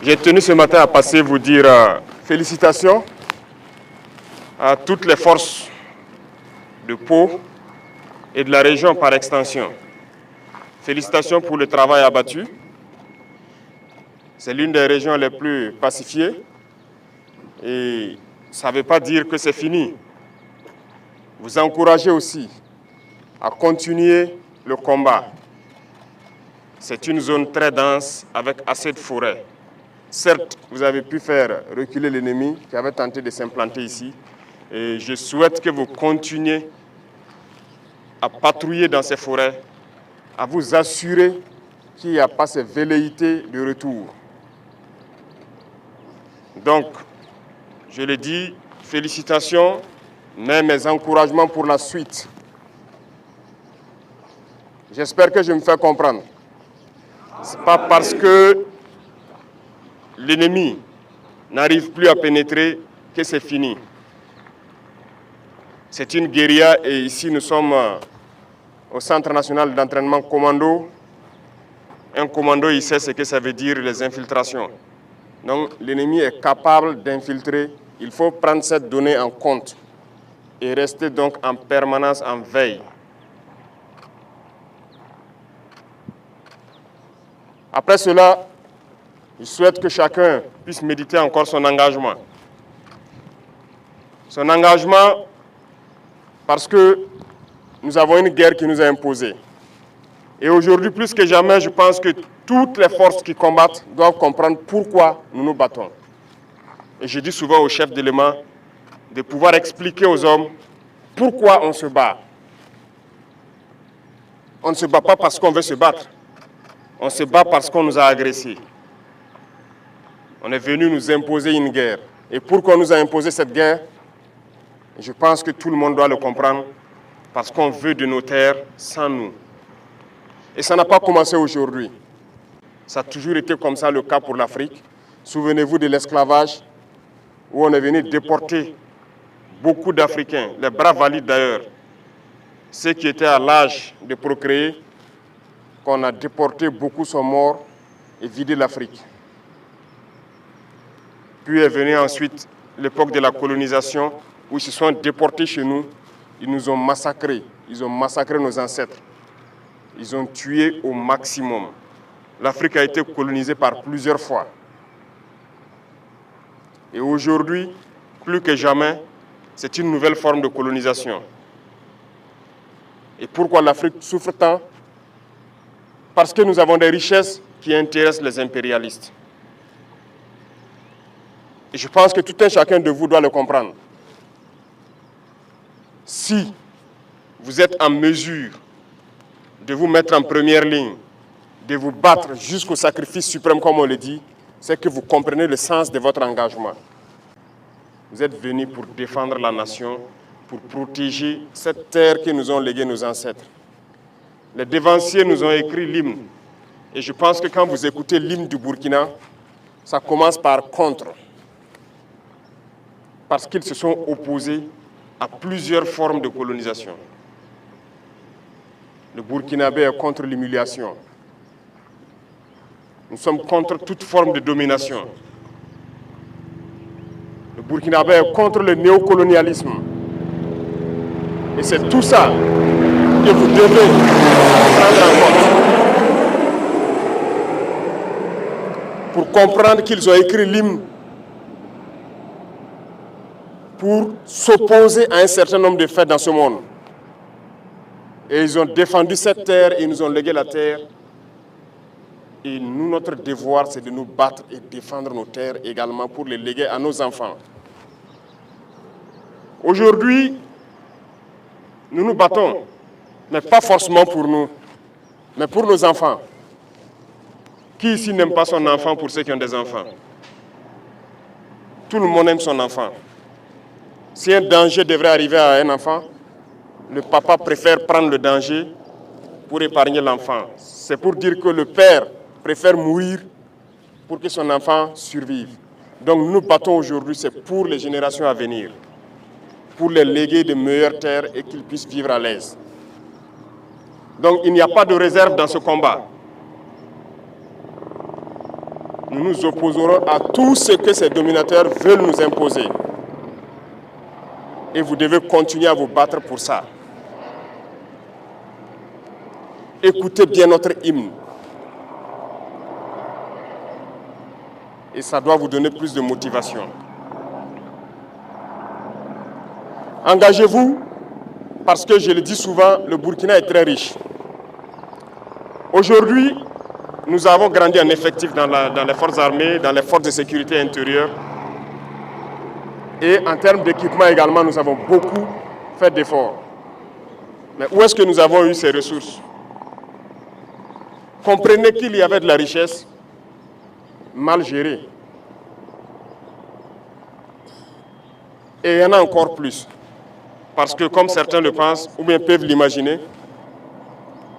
J'ai tenu ce matin à passer vous dire félicitations à toutes les forces de Pau et de la région par extension. Félicitations pour le travail abattu. C'est l'une des régions les plus pacifiées et ça ne veut pas dire que c'est fini. Vous encouragez aussi à continuer le combat. C'est une zone très dense avec assez de forêts. Certes, vous avez pu faire reculer l'ennemi qui avait tenté de s'implanter ici. Et je souhaite que vous continuiez à patrouiller dans ces forêts, à vous assurer qu'il n'y a pas ces velléités de retour. Donc, je le dis, félicitations, mais mes encouragements pour la suite. J'espère que je me fais comprendre. Ce n'est pas parce que l'ennemi n'arrive plus à pénétrer que c'est fini. C'est une guérilla et ici nous sommes au Centre national d'entraînement commando. Un commando, il sait ce que ça veut dire les infiltrations. Donc l'ennemi est capable d'infiltrer. Il faut prendre cette donnée en compte et rester donc en permanence en veille. Après cela, je souhaite que chacun puisse méditer encore son engagement. Son engagement parce que nous avons une guerre qui nous a imposée. Et aujourd'hui, plus que jamais, je pense que toutes les forces qui combattent doivent comprendre pourquoi nous nous battons. Et je dis souvent aux chefs d'éléments de pouvoir expliquer aux hommes pourquoi on se bat. On ne se bat pas parce qu'on veut se battre. On se bat parce qu'on nous a agressés. On est venu nous imposer une guerre. Et pourquoi on nous a imposé cette guerre? Je pense que tout le monde doit le comprendre. Parce qu'on veut de nos terres sans nous. Et ça n'a pas commencé aujourd'hui. Ça a toujours été comme ça le cas pour l'Afrique. Souvenez-vous de l'esclavage, où on est venu déporter beaucoup d'Africains, les braves valides d'ailleurs, ceux qui étaient à l'âge de procréer, qu'on a déportés, beaucoup sont morts et vidé l'Afrique. Puis est venue ensuite l'époque de la colonisation, où ils se sont déportés chez nous, ils nous ont massacrés, ils ont massacré nos ancêtres, ils ont tué au maximum. L'Afrique a été colonisée par plusieurs fois. Et aujourd'hui, plus que jamais, c'est une nouvelle forme de colonisation. Et pourquoi l'Afrique souffre tant? Parce que nous avons des richesses qui intéressent les impérialistes. Et je pense que tout un chacun de vous doit le comprendre. Si vous êtes en mesure de vous mettre en première ligne, de vous battre jusqu'au sacrifice suprême, comme on le dit, c'est que vous comprenez le sens de votre engagement. Vous êtes venus pour défendre la nation, pour protéger cette terre que nous ont léguée nos ancêtres. Les dévanciers nous ont écrit l'hymne. Et je pense que quand vous écoutez l'hymne du Burkina, ça commence par contre. Parce qu'ils se sont opposés à plusieurs formes de colonisation. Le Burkinabé est contre l'humiliation. Nous sommes contre toute forme de domination. Le Burkinabé est contre le néocolonialisme. Et c'est tout ça que vous devez prendre en compte. Pour comprendre qu'ils ont écrit l'hymne pour s'opposer à un certain nombre de faits dans ce monde. Et ils ont défendu cette terre et ils nous ont légué la terre. Et nous, notre devoir, c'est de nous battre et défendre nos terres également pour les léguer à nos enfants. Aujourd'hui, nous nous battons, mais pas forcément pour nous, mais pour nos enfants. Qui ici n'aime pas son enfant pour ceux qui ont des enfants? Tout le monde aime son enfant. Si un danger devrait arriver à un enfant, le papa préfère prendre le danger pour épargner l'enfant. C'est pour dire que le père préfère mourir pour que son enfant survive. Donc nous battons aujourd'hui, c'est pour les générations à venir, pour les léguer de meilleures terres et qu'ils puissent vivre à l'aise. Donc il n'y a pas de réserve dans ce combat. nous nous opposerons à tout ce que ces dominateurs veulent nous imposer. Et vous devez continuer à vous battre pour ça. Écoutez bien notre hymne. Et ça doit vous donner plus de motivation. Engagez-vous, parce que je le dis souvent, le Burkina est très riche. Aujourd'hui, nous avons grandi en effectif dans les forces armées, dans les forces de sécurité intérieure. Et en termes d'équipement également, nous avons beaucoup fait d'efforts. Mais où est-ce que nous avons eu ces ressources? Comprenez qu'il y avait de la richesse mal gérée. Et il y en a encore plus. Parce que comme certains le pensent, ou bien peuvent l'imaginer,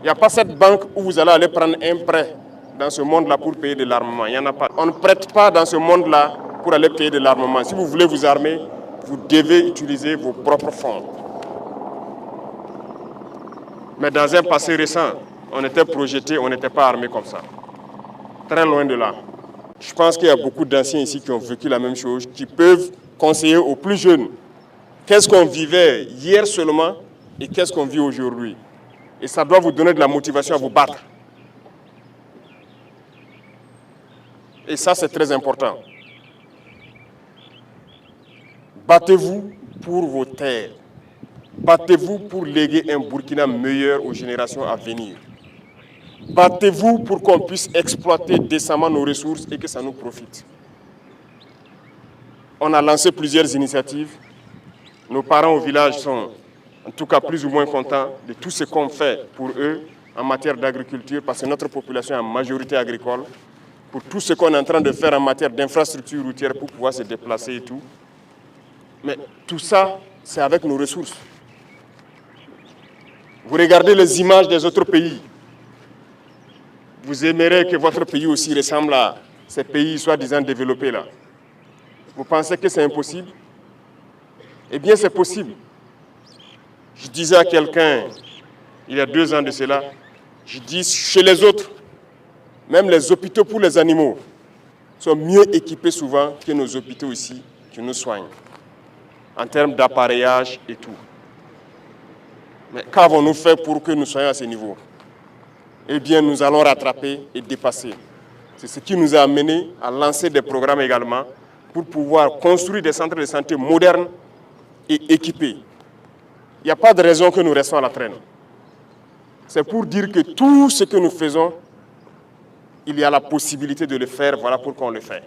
il n'y a pas cette banque où vous allez aller prendre un prêt dans ce monde-là pour payer de l'armement. Il n'y en a pas. On ne prête pas dans ce monde-là pour aller payer de l'armement. Si vous voulez vous armer, vous devez utiliser vos propres fonds. Mais dans un passé récent, on était projeté, on n'était pas armé comme ça. Très loin de là. Je pense qu'il y a beaucoup d'anciens ici qui ont vécu la même chose, qui peuvent conseiller aux plus jeunes qu'est-ce qu'on vivait hier seulement et qu'est-ce qu'on vit aujourd'hui. Et ça doit vous donner de la motivation à vous battre. Et ça, c'est très important. Battez-vous pour vos terres. Battez-vous pour léguer un Burkina meilleur aux générations à venir. Battez-vous pour qu'on puisse exploiter décemment nos ressources et que ça nous profite. On a lancé plusieurs initiatives. Nos parents au village sont en tout cas plus ou moins contents de tout ce qu'on fait pour eux en matière d'agriculture, parce que notre population est en majorité agricole, pour tout ce qu'on est en train de faire en matière d'infrastructures routières pour pouvoir se déplacer et tout. Mais tout ça, c'est avec nos ressources. Vous regardez les images des autres pays. Vous aimerez que votre pays aussi ressemble à ces pays soi-disant développés là. Vous pensez que c'est impossible? Eh bien, c'est possible. Je disais à quelqu'un, il y a 2 ans de cela, je dis chez les autres, même les hôpitaux pour les animaux sont mieux équipés souvent que nos hôpitaux ici qui nous soignent, en termes d'appareillage et tout. Mais qu'avons-nous fait pour que nous soyons à ce niveau? Eh bien, nous allons rattraper et dépasser. C'est ce qui nous a amené à lancer des programmes également pour pouvoir construire des centres de santé modernes et équipés. Il n'y a pas de raison que nous restons à la traîne. C'est pour dire que tout ce que nous faisons, il y a la possibilité de le faire, voilà pourquoi on le fait.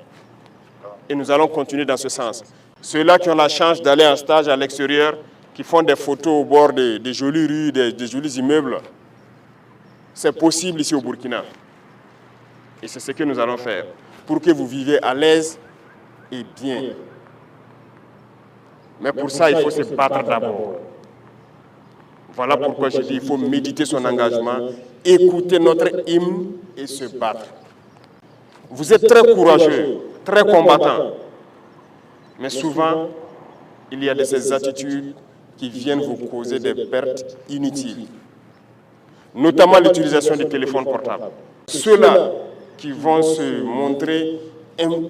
Et nous allons continuer dans ce sens. Ceux-là qui ont la chance d'aller en stage à l'extérieur, qui font des photos au bord des jolies rues, des jolis immeubles, c'est possible ici au Burkina. Et c'est ce que nous allons faire, pour que vous viviez à l'aise et bien. Mais pour ça, il faut se battre d'abord. Voilà pourquoi je dis qu'il faut méditer son engagement, écouter notre hymne et se battre. Vous êtes très courageux, très combattants. Mais souvent, il y a de ces attitudes qui viennent vous causer des pertes inutiles. Notamment l'utilisation des téléphones portables. Ceux-là qui vont se montrer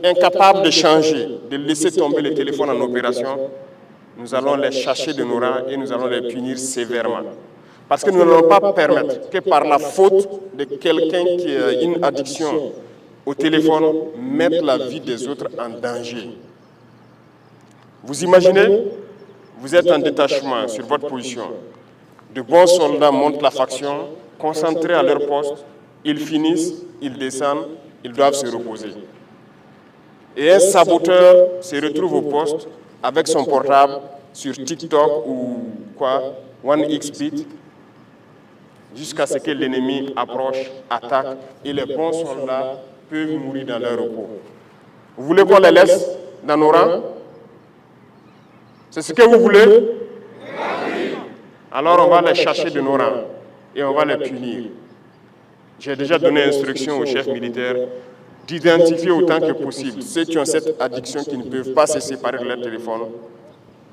incapables de changer, de laisser tomber le téléphone en opération, nous allons les chasser de nos rangs et nous allons les punir sévèrement. Parce que nous n'allons pas permettre que par la faute de quelqu'un qui a une addiction au téléphone, mettre la vie des autres en danger. Vous imaginez, vous êtes en détachement sur votre position. De bons soldats montent la faction, concentrés à leur poste, ils finissent, ils descendent, ils doivent se reposer. Et un saboteur se retrouve au poste avec son portable sur TikTok ou quoi, OneXBit, jusqu'à ce que l'ennemi approche, attaque, et les bons soldats peuvent mourir dans leur repos. Vous voulez qu'on les laisse dans nos rangs? C'est ce que vous voulez? Alors on va les chercher de nos rangs et on va les punir. J'ai déjà donné instruction aux chefs militaires d'identifier autant que possible ceux qui ont cette addiction qui ne peuvent pas se séparer de leur téléphone.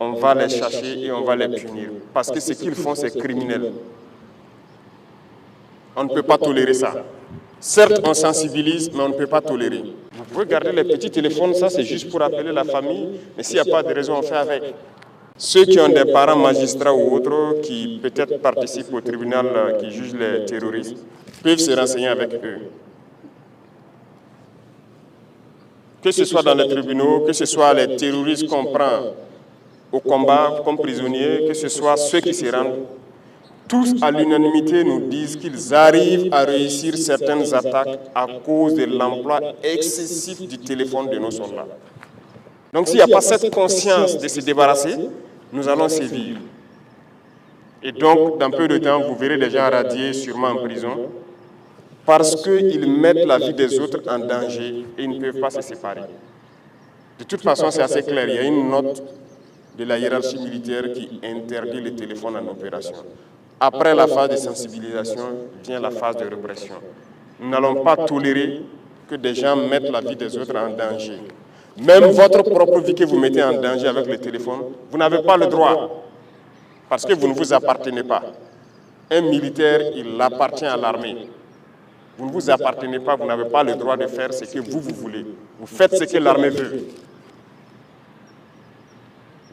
On va les chercher et on va les punir. Parce que ce qu'ils font, c'est criminel. On ne peut pas tolérer ça. Certes, on sensibilise, mais on ne peut pas tolérer. Vous Vous pouvez garder les petits téléphones, ça c'est juste pour appeler la famille, mais s'il n'y a pas de raison, on fait avec. Ceux qui ont des parents magistrats ou autres qui peut-être participent au tribunal qui juge les terroristes peuvent se renseigner avec eux. Que ce soit dans les tribunaux, que ce soit les terroristes qu'on prend au combat comme prisonniers, que ce soit ceux qui se rendent, tous à l'unanimité nous disent qu'ils arrivent à réussir certaines attaques à cause de l'emploi excessif du téléphone de nos soldats. Donc s'il n'y a pas cette conscience de se débarrasser, nous allons sévir. Et donc, dans peu de temps, vous verrez des gens radiés, sûrement en prison, parce qu'ils mettent la vie des autres en danger et ils ne peuvent pas se séparer. De toute façon, c'est assez clair. Il y a une note de la hiérarchie militaire qui interdit les téléphones en opération. Après la phase de sensibilisation, vient la phase de répression. Nous n'allons pas tolérer que des gens mettent la vie des autres en danger. Même votre propre vie que vous mettez en danger avec le téléphone, vous n'avez pas le droit, parce que vous ne vous appartenez pas. Un militaire, il appartient à l'armée. Vous ne vous appartenez pas, vous n'avez pas le droit de faire ce que vous voulez. Vous faites ce que l'armée veut.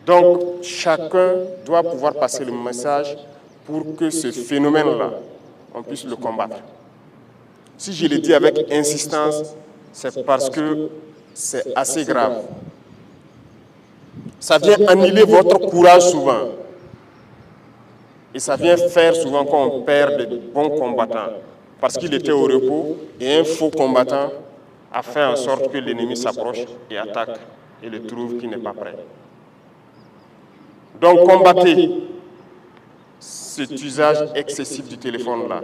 Donc, chacun doit pouvoir passer le message pour que ce phénomène-là, on puisse le combattre. Si je le dis avec insistance, c'est parce que c'est assez grave. Ça vient annihiler votre courage souvent. Et ça vient faire souvent qu'on perd de bons combattants. Parce qu'il était au repos et un faux combattant a fait en sorte que l'ennemi s'approche et attaque et le trouve qu'il n'est pas prêt. Donc combattez cet usage excessif du téléphone-là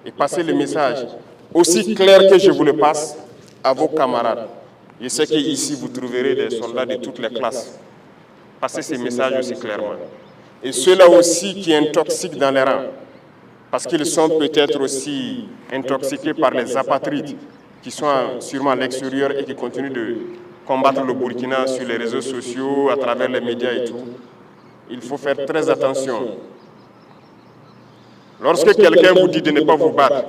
et passez le message aussi clair que je vous le passe à vos camarades. Je sais qu'ici, vous trouverez des soldats de toutes les classes. Passez ces messages aussi clairement. Et ceux-là aussi qui intoxiquent dans les rangs, parce qu'ils sont peut-être aussi intoxiqués par les apatrides qui sont sûrement à l'extérieur et qui continuent de combattre le Burkina sur les réseaux sociaux, à travers les médias et tout. Il faut faire très attention. Lorsque quelqu'un vous dit de ne pas vous battre,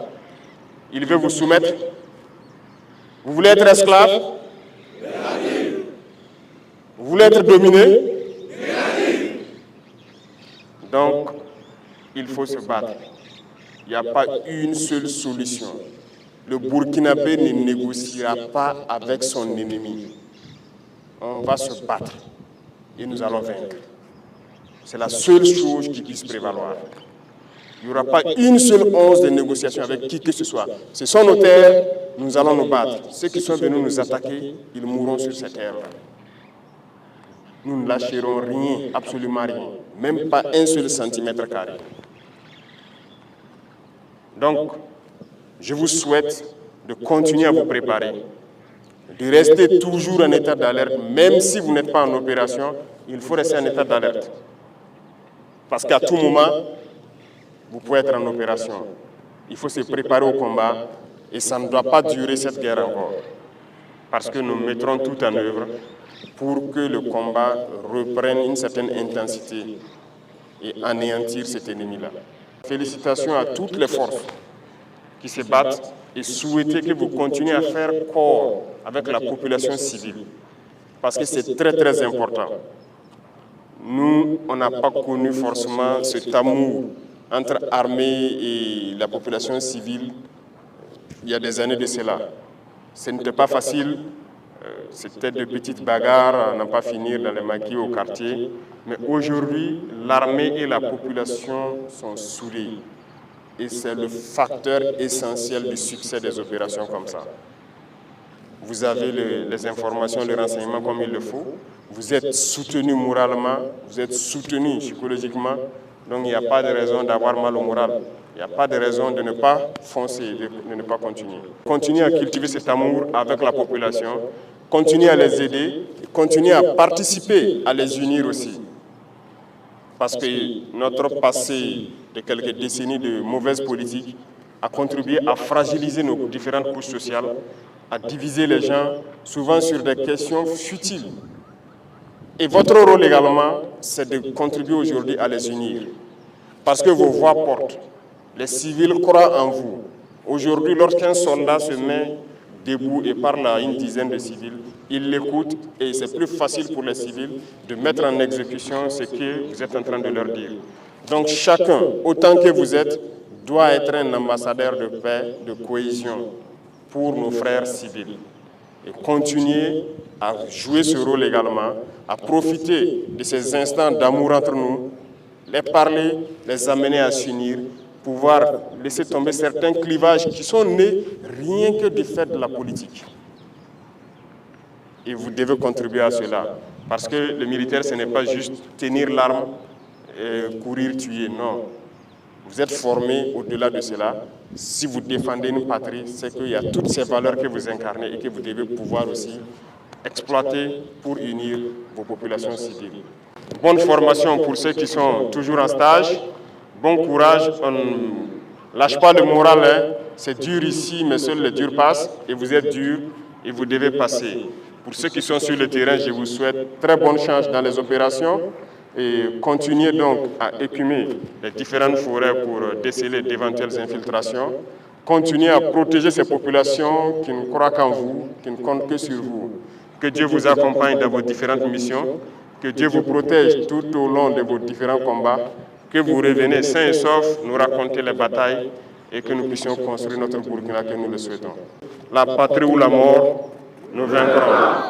il veut vous soumettre. Vous voulez être esclave? Vous voulez être dominé? Donc, il faut se battre. Il n'y a pas une seule solution. Le Burkinabé ne négociera pas avec son ennemi. On va se battre et nous allons vaincre. C'est la seule chose qui puisse prévaloir. Il n'y aura pas une seule once de négociation avec qui que ce soit. Ce sont nos terres, nous allons nous battre. Ceux qui sont venus nous attaquer, ils mourront sur ces terres-là. Nous ne lâcherons rien, absolument rien. Même pas un seul centimètre carré. Donc, je vous souhaite de continuer à vous préparer, de rester toujours en état d'alerte, même si vous n'êtes pas en opération, il faut rester en état d'alerte. Parce qu'à tout moment, vous pouvez être en opération. Il faut se préparer au combat et ça ne doit pas durer cette guerre encore. Parce que nous mettrons tout en œuvre pour que le combat reprenne une certaine intensité et anéantir cet ennemi-là. Félicitations à toutes les forces qui se battent et souhaiter que vous continuez à faire corps avec la population civile. Parce que c'est très très important. Nous, on n'a pas connu forcément cet amour entre armée et la population civile il y a des années de cela. Ce n'était pas facile, c'était de petites bagarres à n'en pas finir dans les maquis au quartier. Mais aujourd'hui, l'armée et la population sont soudées. Et c'est le facteur essentiel du succès des opérations comme ça. Vous avez les informations, les renseignements comme il le faut. Vous êtes soutenu moralement, vous êtes soutenu psychologiquement. Donc il n'y a pas de raison d'avoir mal au moral. Il n'y a pas de raison de ne pas foncer, de ne pas continuer. Continuez à cultiver cet amour avec la population. Continuez à les aider. Continuez à participer, à les unir aussi. Parce que notre passé de quelques décennies de mauvaise politique a contribué à fragiliser nos différentes couches sociales, à diviser les gens, souvent sur des questions futiles. Et votre rôle également, c'est de contribuer aujourd'hui à les unir. Parce que vos voix portent. Les civils croient en vous. Aujourd'hui, lorsqu'un soldat se met debout et parle à une dizaine de civils, ils l'écoutent et c'est plus facile pour les civils de mettre en exécution ce que vous êtes en train de leur dire. Donc chacun, autant que vous êtes, doit être un ambassadeur de paix, de cohésion pour nos frères civils. Et continuer à jouer ce rôle également, à profiter de ces instants d'amour entre nous, les parler, les amener à s'unir, pouvoir laisser tomber certains clivages qui sont nés rien que du fait de la politique. Et vous devez contribuer à cela. Parce que le militaire, ce n'est pas juste tenir l'arme et courir, tuer, non. Vous êtes formé au-delà de cela. Si vous défendez une patrie, c'est qu'il y a toutes ces valeurs que vous incarnez et que vous devez pouvoir aussi exploiter pour unir vos populations civiles. Bonne formation pour ceux qui sont toujours en stage. Bon courage. On ne lâche pas le moral. Hein. C'est dur ici, mais seuls les durs passent. Et vous êtes dur et vous devez passer. Pour ceux qui sont sur le terrain, je vous souhaite très bonne chance dans les opérations. Et continuez donc à écumer les différentes forêts pour déceler d'éventuelles infiltrations. Continuez à protéger ces populations qui ne croient qu'en vous, qui ne comptent que sur vous. Que Dieu vous accompagne dans vos différentes missions, que Dieu vous protège tout au long de vos différents combats, que vous revenez sains et saufs, nous raconter les batailles et que nous puissions construire notre Burkina que nous le souhaitons. La patrie ou la mort, nous vaincrons.